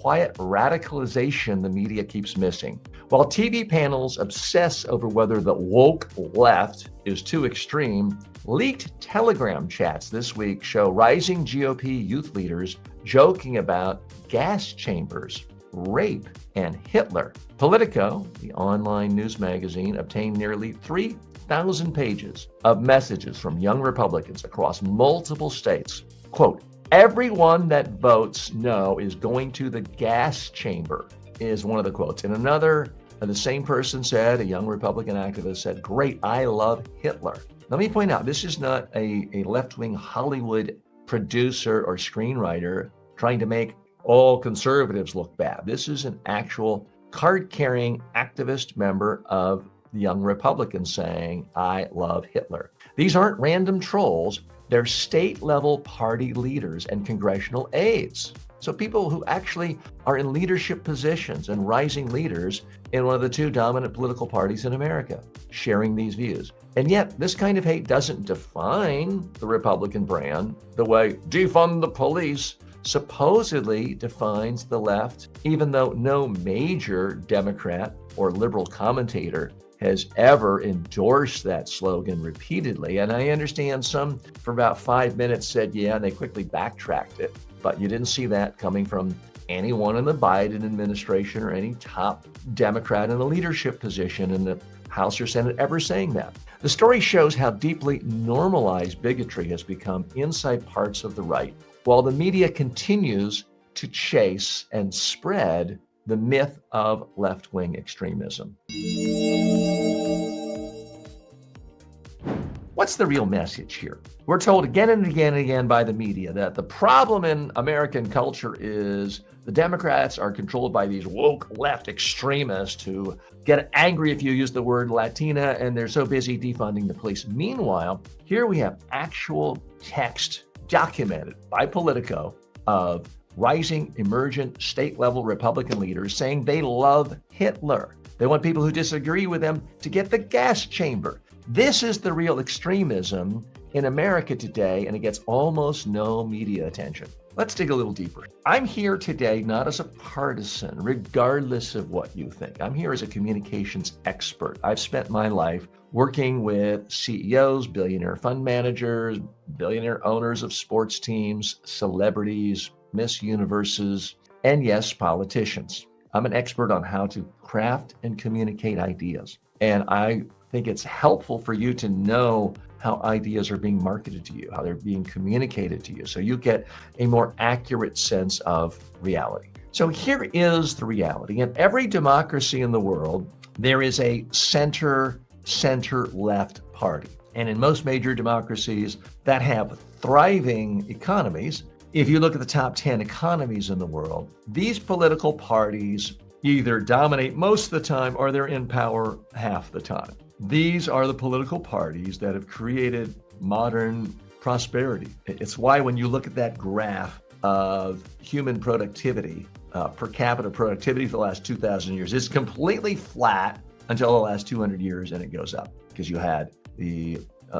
quiet radicalization the media keeps missing. While TV panels obsess over whether the woke left is too extreme, leaked Telegram chats this week show rising GOP youth leaders joking about gas chambers, rape, and Hitler. Politico, the online news magazine, obtained nearly 3,000 pages of messages from young Republicans across multiple states. Quote, "Everyone that votes no is going to the gas chamber," is one of the quotes. And another, the same person said, a young Republican activist said, "Great, I love Hitler." Let me point out, this is not a left-wing Hollywood producer or screenwriter trying to make all conservatives look bad. This is an actual card-carrying activist member of the Young Republicans saying, "I love Hitler." These aren't random trolls. They're state-level party leaders and congressional aides. So people who actually are in leadership positions and rising leaders in one of the two dominant political parties in America, sharing these views. And yet, this kind of hate doesn't define the Republican brand the way defund the police supposedly defines the left, even though no major Democrat or liberal commentator has ever endorsed that slogan repeatedly. And I understand some for about 5 minutes said, yeah, and they quickly backtracked it. But you didn't see that coming from anyone in the Biden administration or any top Democrat in a leadership position in the House or Senate ever saying that. The story shows how deeply normalized bigotry has become inside parts of the right, while the media continues to chase and spread the myth of left-wing extremism. What's the real message here? We're told again and again and again by the media that the problem in American culture is the Democrats are controlled by these woke left extremists who get angry if you use the word Latina, and they're so busy defunding the police. Meanwhile, here we have actual text documented by Politico of rising, emergent, state-level Republican leaders saying they love Hitler. They want people who disagree with them to get the gas chamber. This is the real extremism in America today, and it gets almost no media attention. Let's dig a little deeper. I'm here today not as a partisan, regardless of what you think. I'm here as a communications expert. I've spent my life working with CEOs, billionaire fund managers, billionaire owners of sports teams, celebrities, Miss Universes, and yes, politicians. I'm an expert on how to craft and communicate ideas. And I think it's helpful for you to know how ideas are being marketed to you, how they're being communicated to you, so you get a more accurate sense of reality. So here is the reality. In every democracy in the world, there is a center-left party. And in most major democracies that have thriving economies, if you look at the top 10 economies in the world, these political parties either dominate most of the time or they're in power half the time. These are the political parties that have created modern prosperity. It's why when you look at that graph of human productivity, per capita productivity for the last 2,000 years, it's completely flat until the last 200 years, and it goes up because you had the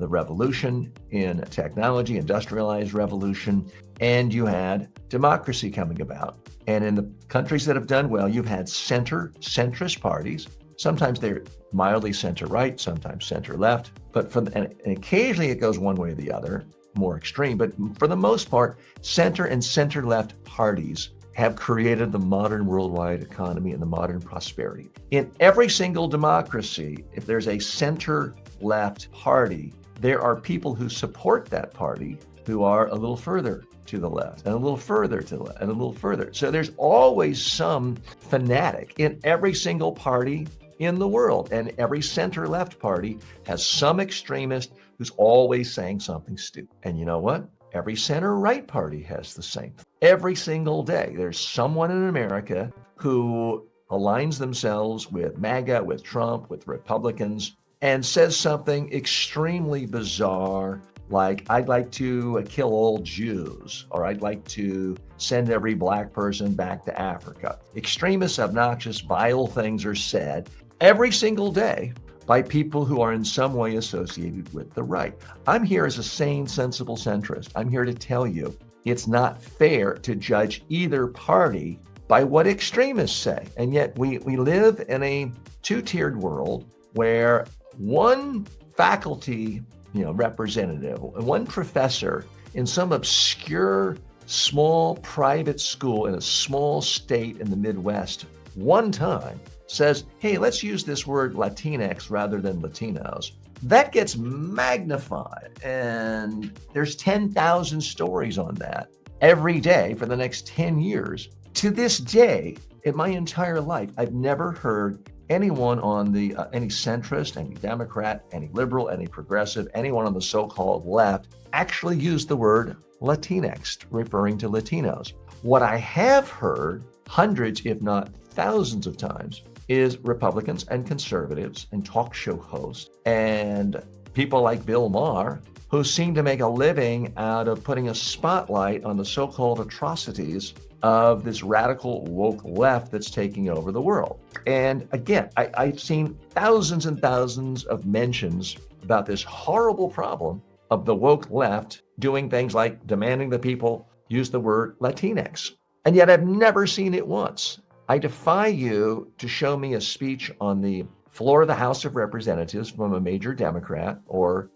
revolution in technology, industrialized revolution, and you had democracy coming about. And in the countries that have done well, you've had centrist parties. Sometimes they're mildly center-right, sometimes center-left, but and occasionally it goes one way or the other, more extreme. But for the most part, center and center-left parties have created the modern worldwide economy and the modern prosperity. In every single democracy, if there's a center-left party, there are people who support that party who are a little further to the left and a little further to the left and a little further. So there's always some fanatic in every single party in the world, and every center-left party has some extremist who's always saying something stupid. And you know what? Every center-right party has the same. Every single day, there's someone in America who aligns themselves with MAGA, with Trump, with Republicans, and says something extremely bizarre, like, I'd like to kill all Jews, or I'd like to send every black person back to Africa. Extremist, obnoxious, vile things are said every single day by people who are in some way associated with the right. I'm here as a sane, sensible centrist. I'm here to tell you it's not fair to judge either party by what extremists say. And yet we live in a two-tiered world where one faculty, representative, one professor in some obscure, small private school in a small state in the Midwest one time says, hey, let's use this word Latinx rather than Latinos. That gets magnified, and there's 10,000 stories on that every day for the next 10 years. To this day, in my entire life, I've never heard anyone on the any centrist, any Democrat, any liberal, any progressive, anyone on the so-called left actually use the word Latinx, referring to Latinos. What I have heard hundreds, if not thousands of times, is Republicans and conservatives and talk show hosts and people like Bill Maher, who seem to make a living out of putting a spotlight on the so-called atrocities of this radical woke left that's taking over the world. And again, I've seen thousands and thousands of mentions about this horrible problem of the woke left doing things like demanding that people use the word Latinx. And yet I've never seen it once. I defy you to show me a speech on the floor of the House of Representatives from a major Democrat or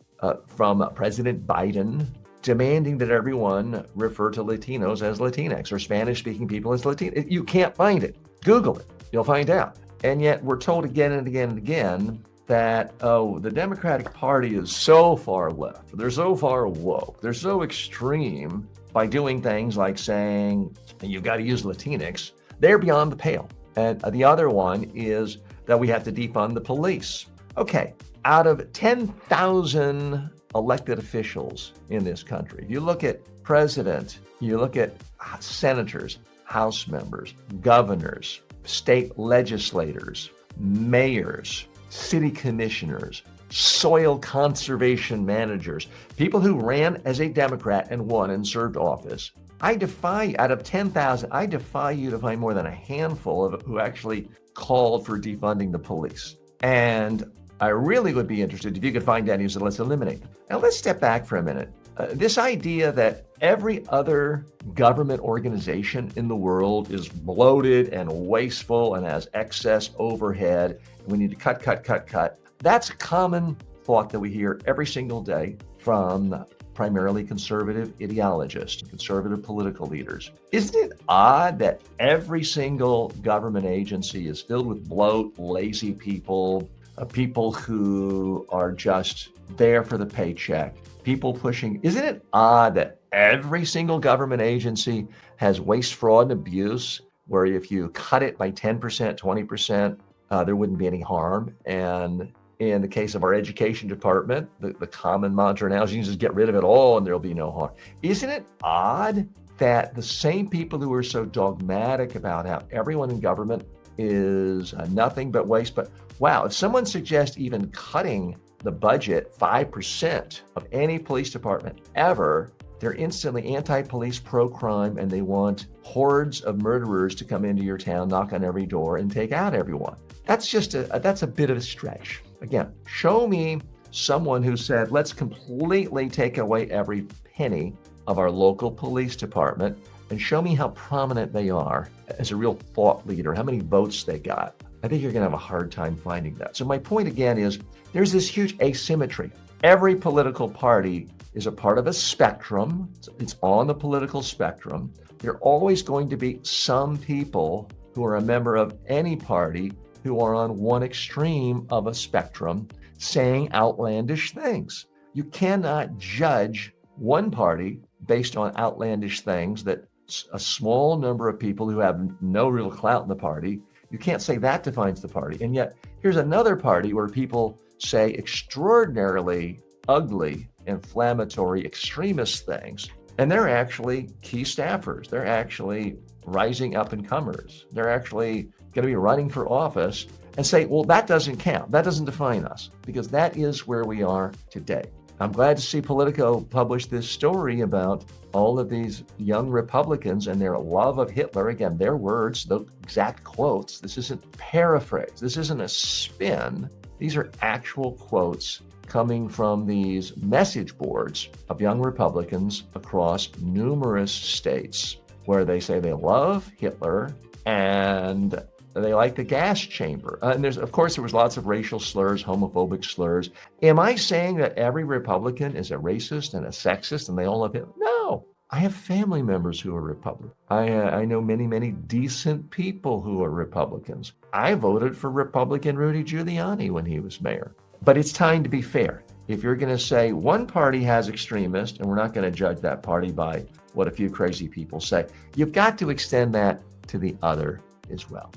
from President Biden demanding that everyone refer to Latinos as Latinx or Spanish-speaking people as Latinx. You can't find it. Google it. You'll find out. And yet we're told again and again and again that, the Democratic Party is so far left. They're so far woke. They're so extreme by doing things like saying, you got to use Latinx. They're beyond the pale. And the other one is that we have to defund the police. Okay, out of 10,000 elected officials in this country, if you look at president, you look at senators, House members, governors, state legislators, mayors, city commissioners, soil conservation managers, people who ran as a Democrat and won and served office. I defy you, out of 10,000, I defy you to find more than a handful of who actually called for defunding the police. And I really would be interested if you could find any who said, let's eliminate them. Now let's step back for a minute. This idea that every other government organization in the world is bloated and wasteful and has excess overhead, and we need to cut. That's a common thought that we hear every single day from primarily conservative ideologists, conservative political leaders. Isn't it odd that every single government agency is filled with bloat, lazy people, people who are just there for the paycheck, people pushing? Isn't it odd that every single government agency has waste, fraud, and abuse, where if you cut it by 10%, 20%, there wouldn't be any harm? And in the case of our education department, the common mantra now is you just get rid of it all and there'll be no harm. Isn't it odd that the same people who are so dogmatic about how everyone in government is nothing but waste, but wow, if someone suggests even cutting the budget 5% of any police department ever, they're instantly anti-police, pro-crime, and they want hordes of murderers to come into your town, knock on every door, and take out everyone. That's a bit of a stretch. Again, show me someone who said, let's completely take away every penny of our local police department, and show me how prominent they are as a real thought leader, how many votes they got. I think you're going to have a hard time finding that. So my point again is there's this huge asymmetry. Every political party is a part of a spectrum. It's on the political spectrum. There are always going to be some people who are a member of any party who are on one extreme of a spectrum saying outlandish things. You cannot judge one party based on outlandish things that a small number of people who have no real clout in the party, you can't say that defines the party. And yet here's another party where people say extraordinarily ugly, inflammatory, extremist things, and they're actually key staffers. They're actually rising up and comers. They're actually going to be running for office, and say, well, that doesn't count. That doesn't define us, because that is where we are today. I'm glad to see Politico publish this story about all of these young Republicans and their love of Hitler. Again, their words, the exact quotes. This isn't paraphrase. This isn't a spin. These are actual quotes coming from these message boards of young Republicans across numerous states, where they say they love Hitler and they like the gas chamber. And of course, there was lots of racial slurs, homophobic slurs. Am I saying that every Republican is a racist and a sexist and they all love him? No. I have family members who are Republican. I know many, many decent people who are Republicans. I voted for Republican Rudy Giuliani when he was mayor. But it's time to be fair. If you're going to say one party has extremists, and we're not going to judge that party by what a few crazy people say, you've got to extend that to the other as well.